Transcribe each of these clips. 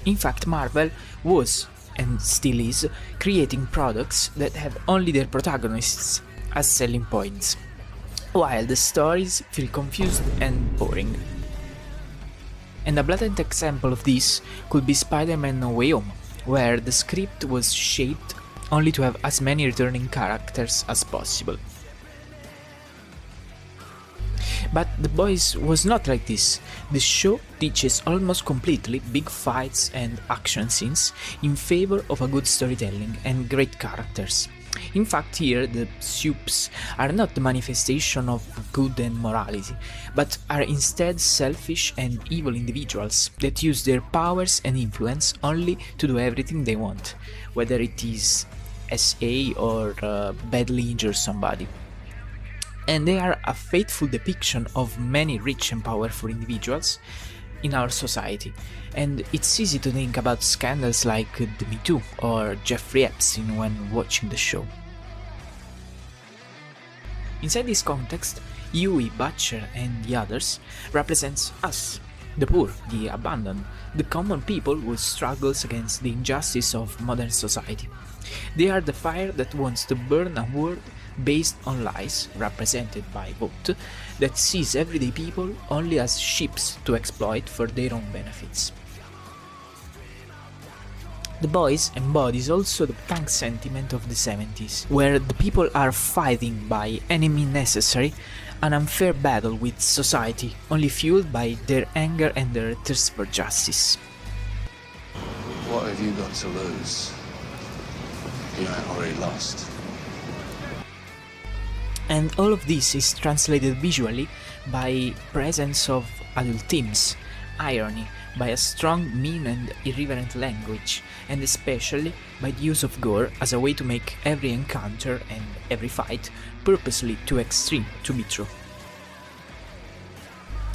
In fact, Marvel was, and still is, creating products that have only their protagonists as selling points, while the stories feel confused and boring. And a blatant example of this could be Spider-Man No Way Home, where the script was shaped only to have as many returning characters as possible. But The Boys was not like this. The show teaches almost completely big fights and action scenes in favor of a good storytelling and great characters. In fact, here the Supes are not the manifestation of good and morality, but are instead selfish and evil individuals that use their powers and influence only to do everything they want, whether it is SA or badly injure somebody. And they are a faithful depiction of many rich and powerful individuals in our society, and it's easy to think about scandals like the Me Too or Jeffrey Epstein when watching the show. Inside this context, Huey, Butcher and the others represents us, the poor, the abandoned, the common people who struggles against the injustice of modern society. They are the fire that wants to burn a world based on lies, represented by Vogt, that sees everyday people only as ships to exploit for their own benefits. The Boys embodies also the punk sentiment of the 70s, where the people are fighting by any means necessary an unfair battle with society, only fueled by their anger and their thirst for justice. What have you got to lose? You ain't already lost. And all of this is translated visually by presence of adult themes, irony, by a strong, mean and irreverent language, and especially by the use of gore as a way to make every encounter and every fight purposely too extreme to be true.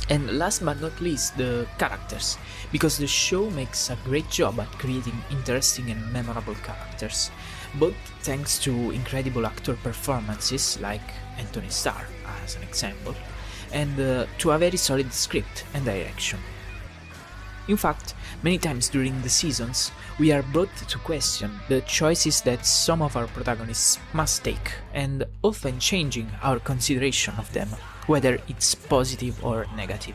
And last but not least, the characters, because the show makes a great job at creating interesting and memorable characters, both thanks to incredible actor performances like Anthony Starr as an example, and to a very solid script and direction. In fact, many times during the seasons, we are brought to question the choices that some of our protagonists must take, and often changing our consideration of them, whether it's positive or negative.